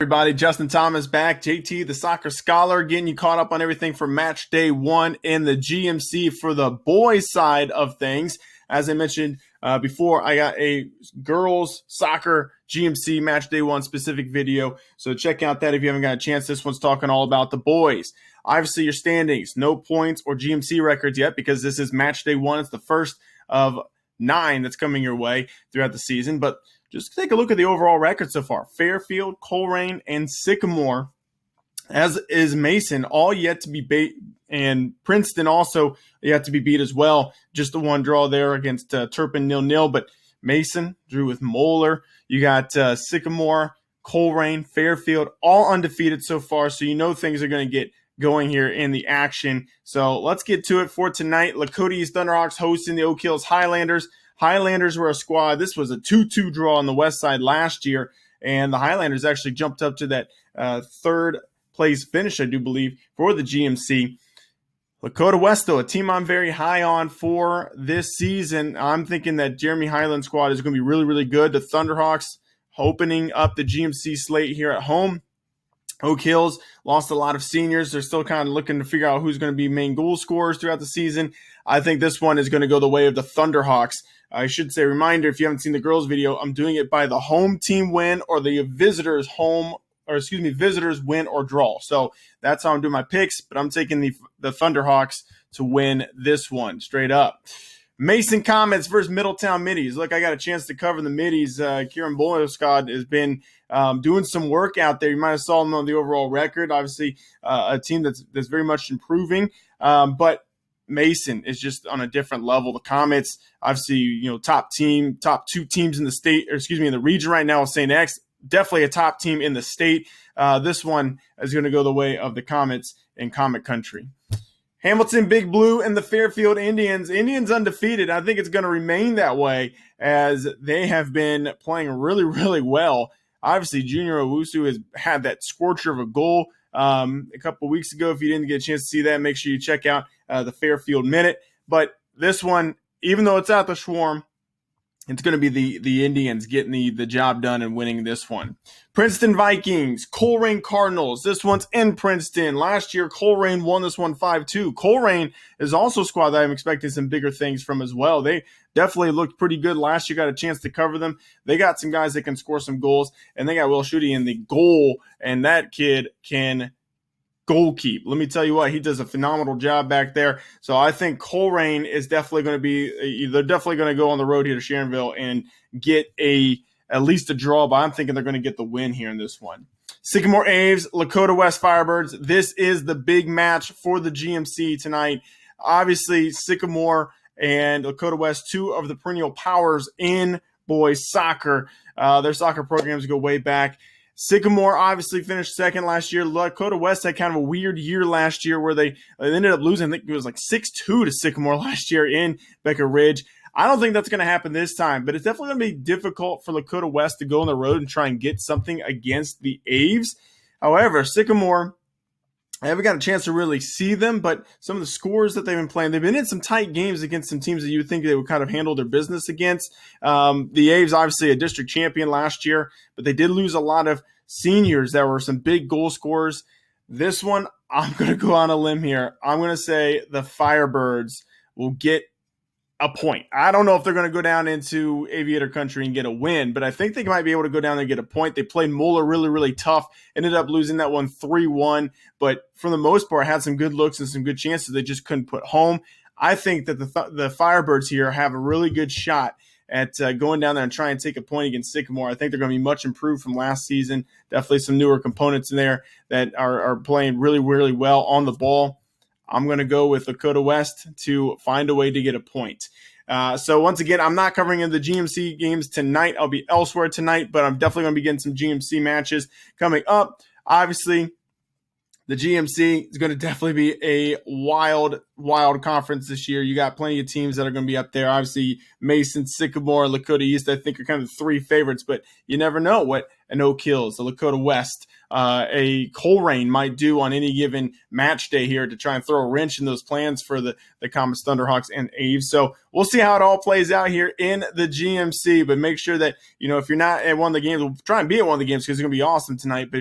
Everybody, Justin Thomas back, JT the Soccer Scholar, getting you caught up on everything from match day 1 in the GMC for the boys side of things. As I mentioned before, I got a girls soccer GMC match day 1 specific video, so check out that if you haven't got a chance. This one's talking all about the boys. Obviously, your standings, no points or GMC records yet because this is match day 1. It's the first of 9 that's coming your way throughout the season, but just take a look at the overall record so far. Fairfield, Coleraine, and Sycamore, as is Mason, all yet to be beat, and Princeton also yet to be beat as well. Just the one draw there against Turpin 0-0, but Mason drew with Moeller. You got Sycamore, Coleraine, Fairfield, all undefeated so far, so you know things are going to get going here in the action. So let's get to it for tonight. Lakota East Thunderhawks hosting the Oak Hills Highlanders. Highlanders were a squad. This was a 2-2 draw on the west side last year, and the Highlanders actually jumped up to that third place finish, I do believe, for the GMC. Lakota West, though, a team I'm very high on for this season. I'm thinking that Jeremy Highland squad is going to be really, really good. The Thunderhawks opening up the GMC slate here at home. Oak Hills lost a lot of seniors. They're still kind of looking to figure out who's going to be main goal scorers throughout the season. I think this one is going to go the way of the Thunderhawks. I should say, reminder, if you haven't seen the girls video, I'm doing it by the home team win or the visitors win or draw. So that's how I'm doing my picks, but I'm taking the Thunderhawks to win this one straight up. Mason Comets versus Middletown Middies. Look, I got a chance to cover the Middies. Kieran Bolskod has been doing some work out there. You might have saw them on the overall record. Obviously, a team that's very much improving, but Mason is just on a different level. The Comets, obviously, top 2 teams in the state, in the region right now with St. X. Definitely a top team in the state. This one is going to go the way of the Comets in Comet Country. Hamilton Big Blue and the Fairfield Indians. Indians undefeated. I think it's going to remain that way as they have been playing really, really well. Obviously, Junior Owusu has had that scorcher of a goal a couple of weeks ago. If you didn't get a chance to see that, make sure you check out the Fairfield Minute. But this one, even though it's out the Swarm, it's going to be the Indians getting the job done and winning this one. Princeton Vikings, Coleraine Cardinals. This one's in Princeton. Last year, Coleraine won this one 5-2. Coleraine is also a squad that I'm expecting some bigger things from as well. They definitely looked pretty good last year. Got a chance to cover them. They got some guys that can score some goals, and they got Will Schutte in the goal, and that kid can goal keep. Let me tell you what, he does a phenomenal job back there. So I think Coleraine is definitely going to be, they're definitely going to go on the road here to Sharonville and get at least a draw, but I'm thinking they're going to get the win here in this one. Sycamore Aves, Lakota West Firebirds. This is the big match for the GMC tonight. Obviously, Sycamore and Lakota West, 2 of the perennial powers in boys soccer. Their soccer programs go way back. Sycamore obviously finished second last year. Lakota West had kind of a weird year last year where they ended up losing. I think it was like 6-2 to Sycamore last year in Becker Ridge. I don't think that's going to happen this time, but it's definitely going to be difficult for Lakota West to go on the road and try and get something against the Aves. However, Sycamore, I haven't got a chance to really see them, but some of the scores that they've been playing, they've been in some tight games against some teams that you would think they would kind of handle their business against. The Aves, obviously a district champion last year, but they did lose a lot of seniors that were some big goal scorers. This one, I'm going to go on a limb here. I'm going to say the Firebirds will get a point. I don't know if they're going to go down into Aviator Country and get a win, but I think they might be able to go down there and get a point. They played Moeller really, really tough, ended up losing that one 3-1, but for the most part had some good looks and some good chances they just couldn't put home. I think that the Firebirds here have a really good shot at going down there and trying to take a point against Sycamore. I think they're going to be much improved from last season. Definitely some newer components in there that are playing really, really well on the ball. I'm going to go with Lakota West to find a way to get a point. So once again, I'm not covering in the GMC games tonight. I'll be elsewhere tonight, but I'm definitely going to be getting some GMC matches coming up. Obviously, the GMC is going to definitely be a wild conference this year. You got plenty of teams that are going to be up there. Obviously, Mason, Sycamore, Lakota East, I think are kind of the 3 favorites, but you never know what an Oak Hills, a Lakota West, a Coleraine might do on any given match day here to try and throw a wrench in those plans for the Comets, Thunderhawks, and Aves. So we'll see how it all plays out here in the GMC, but make sure that, if you're not at one of the games, we'll try and be at one of the games because it's going to be awesome tonight. But if